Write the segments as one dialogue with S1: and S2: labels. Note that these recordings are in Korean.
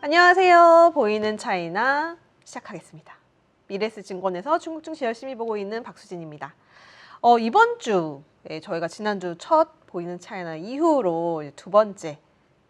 S1: 안녕하세요. 보이는 차이나 시작하겠습니다. 미래에셋증권에서 중국 증시 열심히 보고 있는 박수진입니다. 이번 주 저희가 지난주 첫 보이는 차이나 이후로 두 번째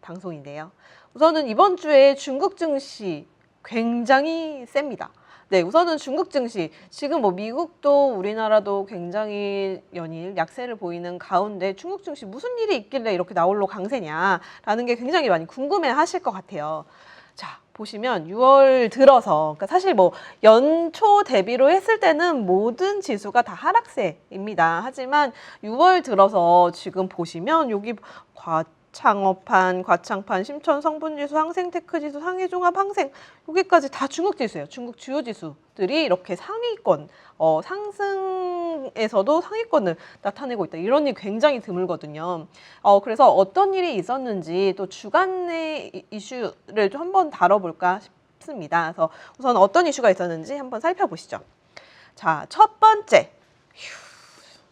S1: 방송인데요. 우선은 이번 주에 중국 증시 굉장히 셉니다. 네, 우선은 중국 증시 지금 미국도 우리나라도 굉장히 연일 약세를 보이는 가운데 중국 증시 무슨 일이 있길래 이렇게 나홀로 강세냐라는 게 굉장히 많이 궁금해하실 것 같아요. 자, 보시면 6월 들어서, 그러니까 사실 연초 대비로 했을 때는 모든 지수가 다 하락세입니다. 하지만 6월 들어서 지금 보시면 여기 과창업판, 과창판, 심천 성분지수, 항생테크지수, 상해종합 항생 여기까지 다 중국 지수예요. 중국 주요 지수들이 이렇게 상위권, 상승에서도 상위권을 나타내고 있다. 이런 일이 굉장히 드물거든요. 그래서 어떤 일이 있었는지 또 주간의 이슈를 좀 한번 다뤄볼까 싶습니다. 그래서 우선 어떤 이슈가 있었는지 한번 살펴보시죠. 자, 첫 번째.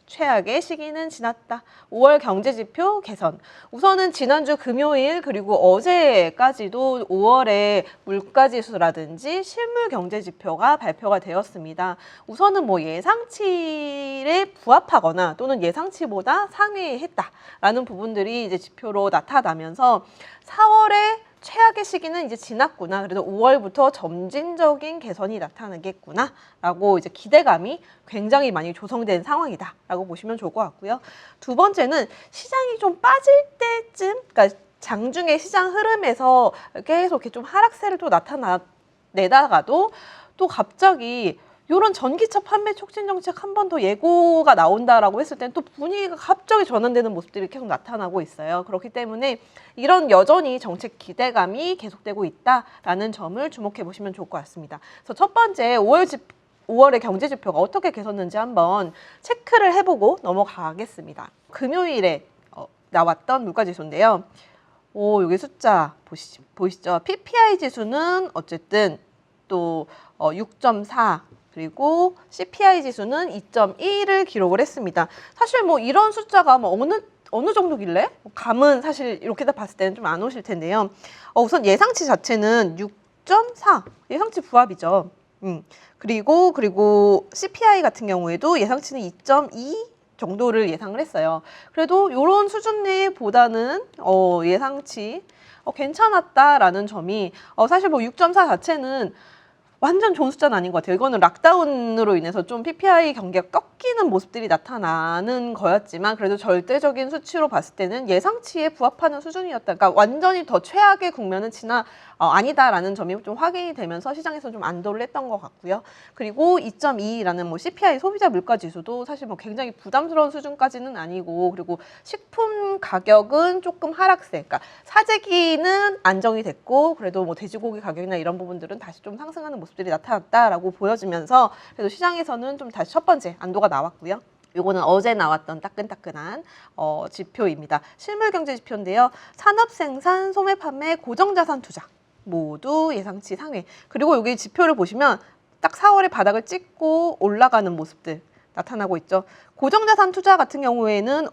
S1: 최악의 시기는 지났다. 5월 경제지표 개선. 우선은 지난주 금요일 그리고 어제까지도 5월에 물가지수라든지 실물 경제지표가 발표가 되었습니다. 우선은 예상치에 부합하거나 또는 예상치보다 상회했다라는 부분들이 이제 지표로 나타나면서 4월에 최악의 시기는 이제 지났구나. 그래도 5월부터 점진적인 개선이 나타나겠구나. 라고 이제 기대감이 굉장히 많이 조성된 상황이다. 라고 보시면 좋을 것 같고요. 두 번째는 시장이 좀 빠질 때쯤, 그러니까 장중에 시장 흐름에서 계속 이렇게 좀 하락세를 또 나타내다가도 또 갑자기 이런 전기차 판매 촉진 정책 한 번 더 예고가 나온다라고 했을 때는 또 분위기가 갑자기 전환되는 모습들이 계속 나타나고 있어요. 그렇기 때문에 이런 여전히 정책 기대감이 계속되고 있다라는 점을 주목해 보시면 좋을 것 같습니다. 그래서 첫 번째 5월의 경제지표가 어떻게 개선는지 한번 체크를 해보고 넘어가겠습니다. 금요일에 나왔던 물가지수인데요. 여기 숫자 보이시죠? PPI 지수는 어쨌든 또 6.4 그리고 CPI 지수는 2.1을 기록을 했습니다. 사실 이런 숫자가 어느 정도길래? 감은 사실 이렇게 다 봤을 때는 좀 안 오실 텐데요. 우선 예상치 자체는 6.4 예상치 부합이죠. 그리고 CPI 같은 경우에도 예상치는 2.2 정도를 예상을 했어요. 그래도 이런 수준 내보다는 예상치 괜찮았다라는 점이 사실 6.4 자체는 완전 좋은 숫자는 아닌 것 같아요. 이거는 락다운으로 인해서 좀 PPI 경기가 꺾이는 모습들이 나타나는 거였지만 그래도 절대적인 수치로 봤을 때는 예상치에 부합하는 수준이었다. 그러니까 완전히 더 최악의 국면은 아니다라는 점이 좀 확인이 되면서 시장에서 좀 안도를 했던 것 같고요. 그리고 2.2라는 CPI 소비자 물가 지수도 사실 굉장히 부담스러운 수준까지는 아니고 그리고 식품 가격은 조금 하락세. 그러니까 사재기는 안정이 됐고 그래도 돼지고기 가격이나 이런 부분들은 다시 좀 상승하는 모습들이 나타났다라고 보여지면서 그래도 시장에서는 좀 다시 첫 번째 안도가 나왔고요. 요거는 어제 나왔던 따끈따끈한 지표입니다. 실물경제 지표인데요. 산업생산, 소매판매, 고정자산 투자 모두 예상치 상회. 그리고 여기 지표를 보시면 딱 4월에 바닥을 찍고 올라가는 모습들 나타나고 있죠. 고정자산 투자 같은 경우에는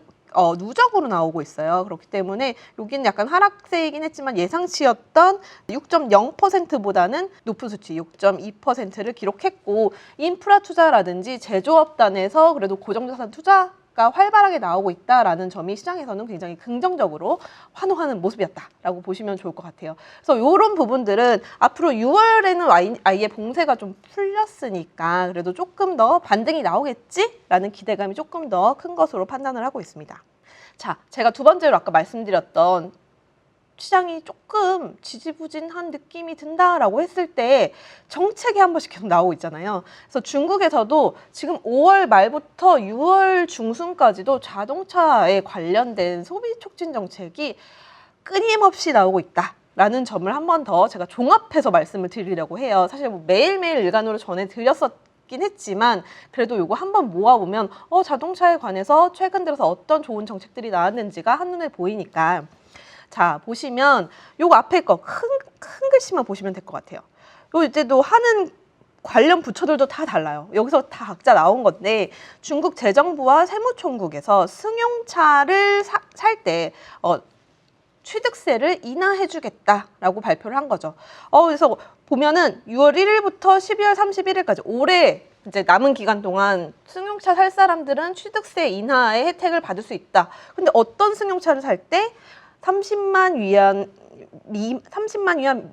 S1: 누적으로 나오고 있어요. 그렇기 때문에 여기는 약간 하락세이긴 했지만 예상치였던 6.0%보다는 높은 수치 6.2%를 기록했고 인프라 투자라든지 제조업단에서 그래도 고정자산 투자가 활발하게 나오고 있다라는 점이 시장에서는 굉장히 긍정적으로 환호하는 모습이었다라고 보시면 좋을 것 같아요. 그래서 이런 부분들은 앞으로 6월에는 아예 봉쇄가 좀 풀렸으니까 그래도 조금 더 반등이 나오겠지라는 기대감이 조금 더 큰 것으로 판단을 하고 있습니다. 자, 제가 두 번째로 아까 말씀드렸던 시장이 조금 지지부진한 느낌이 든다라고 했을 때 정책이 한 번씩 계속 나오고 있잖아요. 그래서 중국에서도 지금 5월 말부터 6월 중순까지도 자동차에 관련된 소비 촉진 정책이 끊임없이 나오고 있다라는 점을 한 번 더 제가 종합해서 말씀을 드리려고 해요. 사실 매일매일 일간으로 전해드렸긴 했지만 그래도 요거 한번 모아보면 자동차에 관해서 최근 들어서 어떤 좋은 정책들이 나왔는지가 한눈에 보이니까 자, 보시면 요거 앞에 거 큰 글씨만 보시면 될 것 같아요. 요 이제도 하는 관련 부처들도 다 달라요. 여기서 다 각자 나온 건데 중국 재정부와 세무총국에서 승용차를 살 때 취득세를 인하해주겠다라고 발표를 한 거죠. 그래서 보면은 6월 1일부터 12월 31일까지 올해 이제 남은 기간 동안 승용차 살 사람들은 취득세 인하의 혜택을 받을 수 있다. 근데 어떤 승용차를 살 때 30만 위안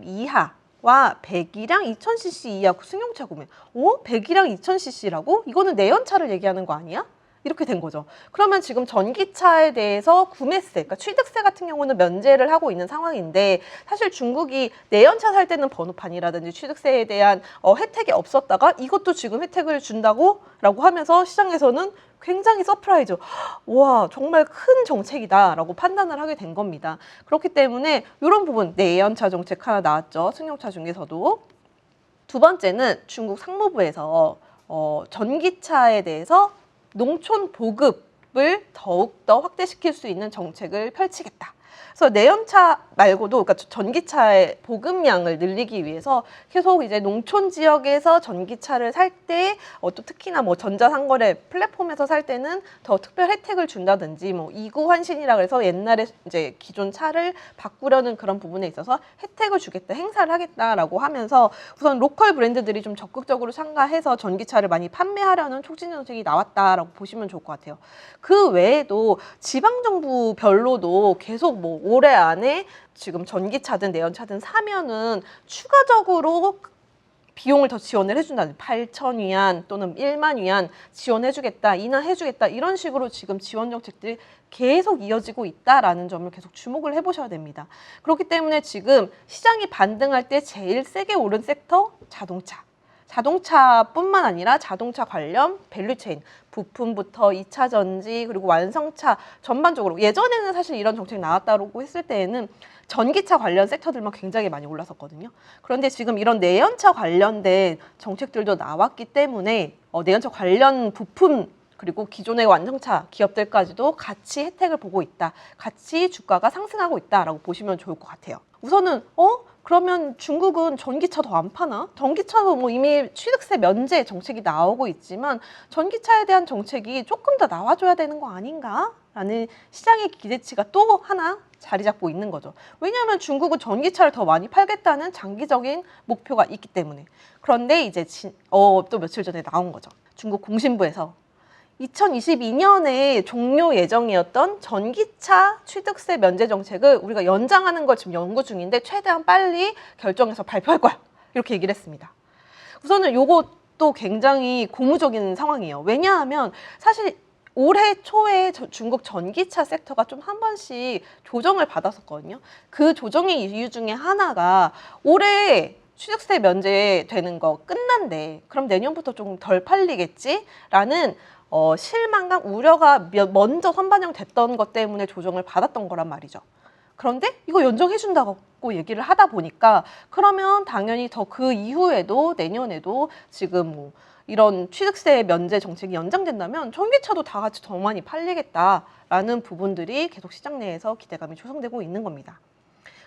S1: 이하와 배기량 2000cc 이하 승용차 구매. 배기량 2000cc라고? 이거는 내연차를 얘기하는 거 아니야? 이렇게 된 거죠. 그러면 지금 전기차에 대해서 구매세, 그러니까 취득세 같은 경우는 면제를 하고 있는 상황인데 사실 중국이 내연차 살 때는 번호판이라든지 취득세에 대한 혜택이 없었다가 이것도 지금 혜택을 준다고 라고 하면서 시장에서는 굉장히 서프라이즈, 와 정말 큰 정책이다라고 판단을 하게 된 겁니다. 그렇기 때문에 이런 부분 내연차 정책 하나 나왔죠. 승용차 중에서도. 두 번째는 중국 상무부에서 전기차에 대해서 농촌 보급을 더욱더 확대시킬 수 있는 정책을 펼치겠다. 그래서 내연차 말고도 그러니까 전기차의 보급량을 늘리기 위해서 계속 이제 농촌 지역에서 전기차를 살 때 또 특히나 뭐 전자상거래 플랫폼에서 살 때는 더 특별 혜택을 준다든지 뭐 이구 환신이라 그래서 옛날에 이제 기존 차를 바꾸려는 그런 부분에 있어서 혜택을 주겠다, 행사를 하겠다라고 하면서 우선 로컬 브랜드들이 좀 적극적으로 참가해서 전기차를 많이 판매하려는 촉진 정책이 나왔다라고 보시면 좋을 것 같아요. 그 외에도 지방 정부별로도 계속 뭐 올해 안에 지금 전기차든 내연차든 사면은 추가적으로 비용을 더 지원을 해준다는 8천 위안 또는 1만 위안 지원해주겠다, 인하해주겠다 이런 식으로 지금 지원 정책들이 계속 이어지고 있다라는 점을 계속 주목을 해보셔야 됩니다. 그렇기 때문에 지금 시장이 반등할 때 제일 세게 오른 섹터 자동차. 자동차뿐만 아니라 자동차 관련 밸류체인, 부품부터 2차 전지 그리고 완성차 전반적으로 예전에는 사실 이런 정책이 나왔다고 했을 때에는 전기차 관련 섹터들만 굉장히 많이 올랐었거든요. 그런데 지금 이런 내연차 관련된 정책들도 나왔기 때문에 내연차 관련 부품 그리고 기존의 완성차 기업들까지도 같이 혜택을 보고 있다. 같이 주가가 상승하고 있다라고 보시면 좋을 것 같아요. 우선은 그러면 중국은 전기차 더 안 파나? 전기차도 뭐 이미 취득세 면제 정책이 나오고 있지만 전기차에 대한 정책이 조금 더 나와줘야 되는 거 아닌가? 라는 시장의 기대치가 또 하나 자리 잡고 있는 거죠. 왜냐하면 중국은 전기차를 더 많이 팔겠다는 장기적인 목표가 있기 때문에. 그런데 이제 또 며칠 전에 나온 거죠. 중국 공신부에서 2022년에 종료 예정이었던 전기차 취득세 면제 정책을 우리가 연장하는 걸 지금 연구 중인데 최대한 빨리 결정해서 발표할 거야. 이렇게 얘기를 했습니다. 우선은 요것도 굉장히 고무적인 상황이에요. 왜냐하면 사실 올해 초에 중국 전기차 섹터가 좀 한 번씩 조정을 받았었거든요. 그 조정의 이유 중에 하나가 올해 취득세 면제되는 거 끝난대. 그럼 내년부터 좀 덜 팔리겠지라는 실망감, 우려가 먼저 선반영됐던 것 때문에 조정을 받았던 거란 말이죠. 그런데 이거 연장해준다고 얘기를 하다 보니까 그러면 당연히 더 그 이후에도 내년에도 지금 뭐 이런 취득세 면제 정책이 연장된다면 전기차도 다 같이 더 많이 팔리겠다라는 부분들이 계속 시장 내에서 기대감이 조성되고 있는 겁니다.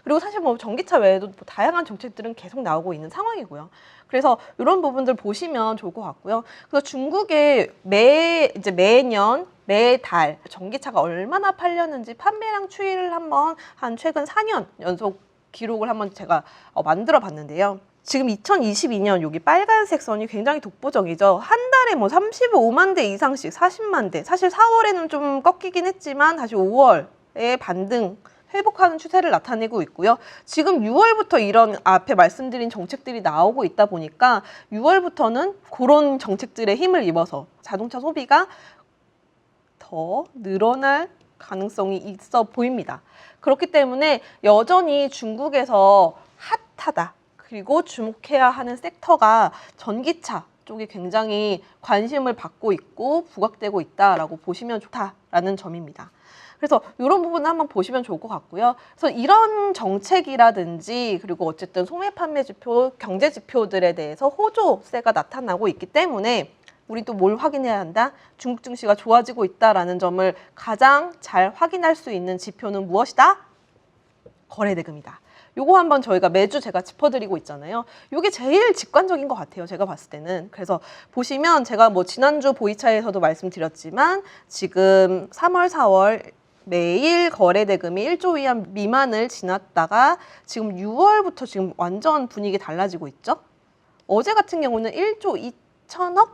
S1: 그리고 사실 뭐 전기차 외에도 뭐 다양한 정책들은 계속 나오고 있는 상황이고요. 그래서 이런 부분들 보시면 좋을 것 같고요. 그래서 중국의 매년 매달 전기차가 얼마나 팔렸는지 판매량 추이를 한번 한 최근 4년 연속 기록을 한번 제가 만들어 봤는데요. 지금 2022년 여기 빨간색 선이 굉장히 독보적이죠. 한 달에 뭐 35만 대 이상씩 40만 대. 사실 4월에는 좀 꺾이긴 했지만 다시 5월에 반등 회복하는 추세를 나타내고 있고요. 지금 6월부터 이런 앞에 말씀드린 정책들이 나오고 있다 보니까 6월부터는 그런 정책들의 힘을 입어서 자동차 소비가 더 늘어날 가능성이 있어 보입니다. 그렇기 때문에 여전히 중국에서 핫하다. 그리고 주목해야 하는 섹터가 전기차 쪽이 굉장히 관심을 받고 있고 부각되고 있다라고 보시면 좋다라는 점입니다. 그래서 이런 부분을 한번 보시면 좋을 것 같고요. 그래서 이런 정책이라든지 그리고 어쨌든 소매 판매 지표, 경제 지표들에 대해서 호조세가 나타나고 있기 때문에 우리 또 뭘 확인해야 한다? 중국 증시가 좋아지고 있다라는 점을 가장 잘 확인할 수 있는 지표는 무엇이다? 거래대금이다. 요거 한번 저희가 매주 제가 짚어드리고 있잖아요. 요게 제일 직관적인 것 같아요. 제가 봤을 때는. 그래서 보시면 제가 뭐 지난주 보이차에서도 말씀드렸지만 지금 3월, 4월 매일 거래 대금이 1조 위안 미만을 지났다가 지금 6월부터 지금 완전 분위기 달라지고 있죠. 어제 같은 경우는 1조 2천억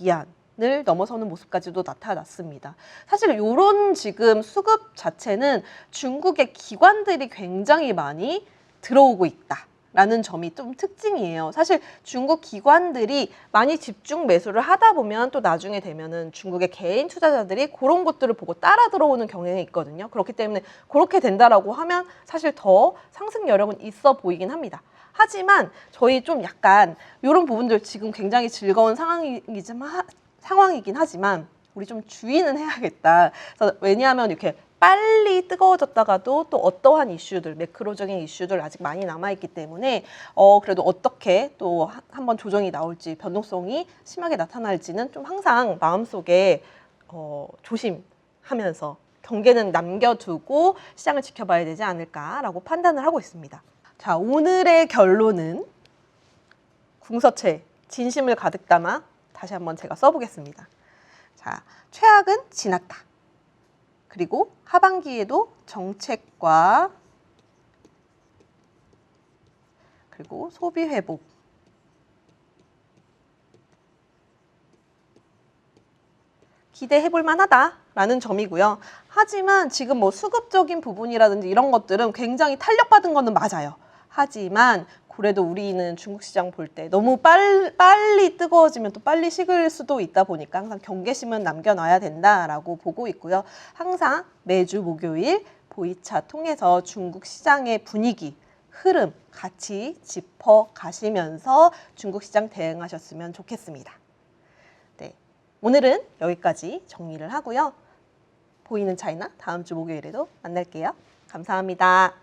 S1: 위안을 넘어서는 모습까지도 나타났습니다. 사실 이런 지금 수급 자체는 중국의 기관들이 굉장히 많이 들어오고 있다라는 점이 좀 특징이에요. 사실 중국 기관들이 많이 집중 매수를 하다 보면 또 나중에 되면은 중국의 개인 투자자들이 그런 것들을 보고 따라 들어오는 경향이 있거든요. 그렇기 때문에 그렇게 된다라고 하면 사실 더 상승 여력은 있어 보이긴 합니다. 하지만 저희 좀 약간 이런 부분들 지금 굉장히 즐거운 상황이긴 하지만 우리 좀 주의는 해야겠다. 그래서 왜냐하면 이렇게 빨리 뜨거워졌다가도 또 어떠한 이슈들, 매크로적인 이슈들 아직 많이 남아있기 때문에 그래도 어떻게 또 한번 조정이 나올지 변동성이 심하게 나타날지는 좀 항상 마음속에 조심하면서 경계는 남겨두고 시장을 지켜봐야 되지 않을까라고 판단을 하고 있습니다. 자, 오늘의 결론은 궁서체 진심을 가득 담아 다시 한번 제가 써보겠습니다. 자, 최악은 지났다. 그리고 하반기에도 정책과 그리고 소비 회복 기대해볼 만하다라는 점이고요. 하지만 지금 뭐 수급적인 부분이라든지 이런 것들은 굉장히 탄력받은 거는 맞아요. 하지만 그래도 우리는 중국 시장 볼 때 너무 빨리 뜨거워지면 또 빨리 식을 수도 있다 보니까 항상 경계심은 남겨놔야 된다라고 보고 있고요. 항상 매주 목요일 보이차 통해서 중국 시장의 분위기, 흐름 같이 짚어 가시면서 중국 시장 대응하셨으면 좋겠습니다. 네, 오늘은 여기까지 정리를 하고요. 보이는 차이나 다음 주 목요일에도 만날게요. 감사합니다.